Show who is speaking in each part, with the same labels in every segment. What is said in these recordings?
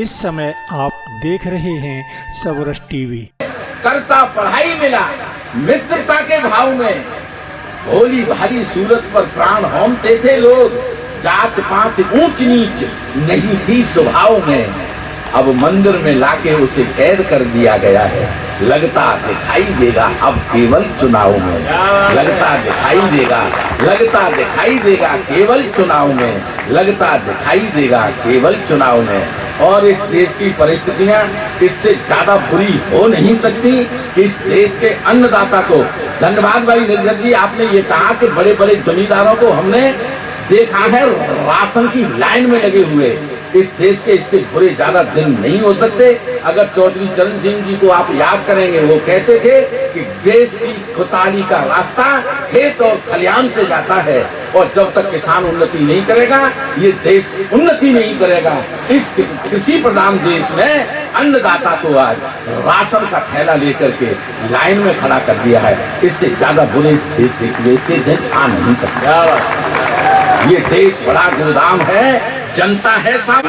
Speaker 1: इस समय आप देख रहे हैं सबरस टीवी।
Speaker 2: करता पढ़ाई मिला मित्रता के भाव में, भोली भारी सूरत पर प्राण होमते थे लोग, जात पात ऊंच नीच नहीं थी स्वभाव में। अब मंदिर में लाके उसे कैद कर दिया गया है, लगता दिखाई देगा अब केवल चुनाव में। लगता दिखाई देगा, लगता दिखाई देगा केवल चुनाव में, लगता दिखाई देगा केवल चुनाव में। और इस देश की परिस्थितियां इससे ज्यादा बुरी हो नहीं सकती कि इस देश के अन्नदाता को, धन्यवाद भाई निर्जन जी, आपने ये कहा कि बड़े बड़े जमींदारों को हमने देखा है राशन की लाइन में लगे हुए। इस देश के इससे बुरे ज्यादा दिन नहीं हो सकते। अगर चौधरी चरण सिंह जी को आप याद करेंगे, वो कहते थे कि देश की खुशहाली का रास्ता खेत और खलियान से जाता है, और जब तक किसान उन्नति नहीं करेगा ये देश उन्नति नहीं करेगा। इस कृषि प्रधान देश में अन्नदाता को आज राशन का थैला लेकर के लाइन में खड़ा कर दिया है। इससे ज्यादा बुरे देश के दिन आ नहीं सकते। ये देश बड़ा गोदाम है, जनता है साहब।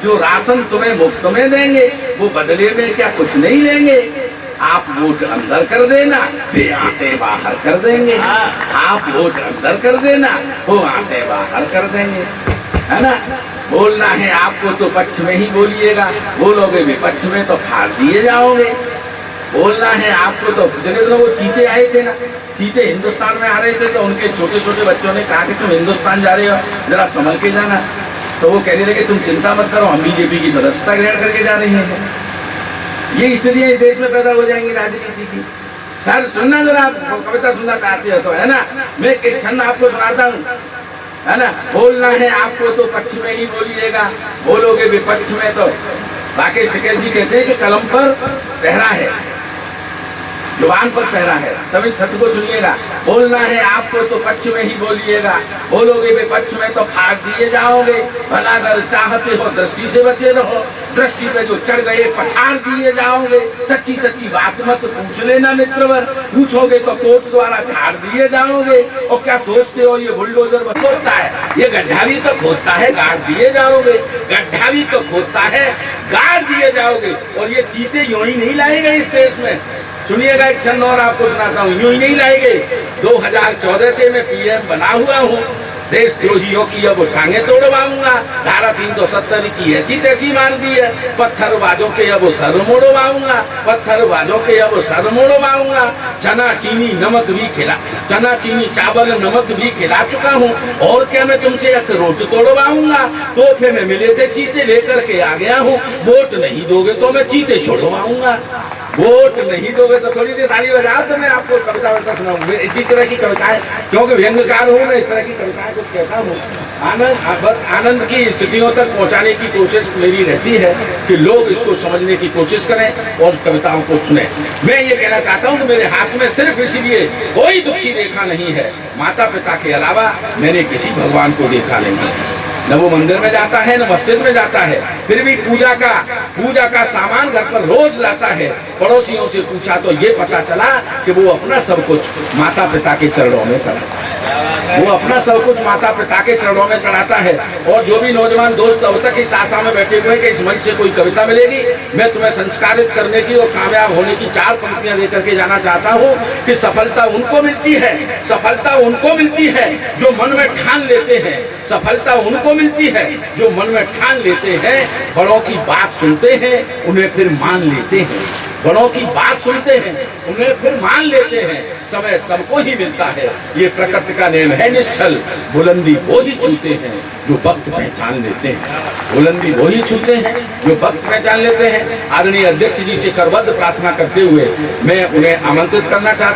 Speaker 2: जो राशन तुम्हें मुफ्त में देंगे वो बदले में क्या कुछ नहीं लेंगे। आप वोट अंदर कर देना, वे आते बाहर कर देंगे। आप वोट अंदर कर देना, वो आते बाहर कर देंगे, है ना। बोलना है आपको तो पक्ष में ही बोलिएगा, बोलोगे विपक्ष में तो फाड़ दिए जाओगे। बोलना है आपको तो, जितने दिनों वो चीते आए थे ना, चीते हिंदुस्तान में आ रहे थे, तो उनके छोटे छोटे बच्चों ने कहा कि तुम हिंदुस्तान जा रहे हो, जरा संभल के जाना। तो वो कहने लगे तुम चिंता मत करो, हम बीजेपी की सदस्यता ग्रहण करके जा रहे हैं। ये स्थितियां इस देश में पैदा हो जाएंगी राजनीति की। सर सुनना, जरा आप कविता सुनना चाहते हो तो, है ना, मैं एक छंद आपको सुनाता हूँ, है ना। बोलना है आपको तो पक्ष में ही बोलिएगा, बोलोगे विपक्ष में तो। राकेश टिकैत जी कहते हैं कि कलम पर पहरा है, जुबान पर पहरा है, तब इन शब्द को सुनिएगा। बोलना है आपको तो पक्ष में ही बोलिएगा, बोलोगे विपक्ष में तो फाड़ दिए जाओगे। भला अगर चाहते हो दृष्टि से बचे रहो, दृष्टि पे जो चढ़ गए पछाड़ दिए जाओगे। सच्ची सच्ची बात मत पूछ लेना मित्रवर, पूछोगे तो कोर्ट द्वारा झाड़ दिए जाओगे। और क्या सोचते हो ये बुलडोजर खोदता है, ये गड्ढा भी तो खोदता है, गाड़ दिए जाओगे। गड्ढा भी तो खोदता है, गाड़ दिए जाओगे। और ये चीते यूं ही नहीं लाएंगे इस देश में। सुनिएगा एक छंद और आपको सुनाता हूँ, यूं ही नहीं लाएंगे। 2014 से मैं पीएम बना हुआ हूँ, देशद्रोहियों की अब टांगे तोड़वाऊंगा। धारा 370 की ऐसी तैसी मान दी है, पत्थरबाजों के अब सर मोड़वाऊंगा, पत्थरबाजों के अब सर मोड़वाऊंगा। चना चीनी नमक भी खिला, चना चीनी चावल नमक भी खिला चुका हूँ, और क्या मैं तुमसे अखरोट तोड़वाऊंगा। तोहफे में मिले थे चीते लेकर के आ गया हूँ, वोट नहीं दोगे तो मैं चीते छोड़वाऊंगा। वोट नहीं दोगे तो थोड़ी देर ताली बजाओ, तो मैं आपको कविता वविता सुनाऊंगा। इसी तरह की कविताएं, क्योंकि व्यंग्यकार हूँ मैं, इस तरह की कविताएं कुछ कहता हूँ। आनंद की स्थितियों तक पहुँचाने की कोशिश मेरी रहती है कि लोग इसको समझने की कोशिश करें और कविताओं को सुने। मैं ये कहना चाहता हूँ कि मेरे हाथ में सिर्फ इसीलिए कोई दुख की रेखा नहीं है, माता पिता के अलावा मैंने किसी भगवान को देखा नहीं। न वो मंदिर में जाता है न मस्जिद में जाता है, फिर भी पूजा का सामान घर पर रोज लाता है। पड़ोसियों से पूछा तो ये पता चला कि वो अपना सब कुछ माता पिता के चरणों में चढ़ाता है। वो अपना सब कुछ माता पिता के चरणों में चढ़ाता है। और जो भी नौजवान दोस्त अब तक इस आशा में बैठे हुए हैं कि इस मंच से कोई कविता मिलेगी, मैं तुम्हें संस्कारित करने की और कामयाब होने की 4 पंक्तियां देकर के जाना चाहता हूँ कि सफलता उनको मिलती है, सफलता उनको मिलती है जो मन में ठान लेते हैं। सफलता उनको मिलती है जो मन में ठान लेते हैं, बड़ों की बात सुनते हैं, उन्हें फिर मान लेते हैं। बड़ों की बात सुनते हैं, उन्हें फिर मान लेते हैं। समय सबको ही मिलता है, ये प्रकृति का नियम है निश्चल। बुलंदी वो ही छूते हैं जो वक्त पहचान लेते हैं, बुलंदी वो ही छूते हैं जो वक्त पहचान लेते हैं। आदरणीय अध्यक्ष जी से करबद्ध प्रार्थना करते हुए मैं उन्हें आमंत्रित करना चाहता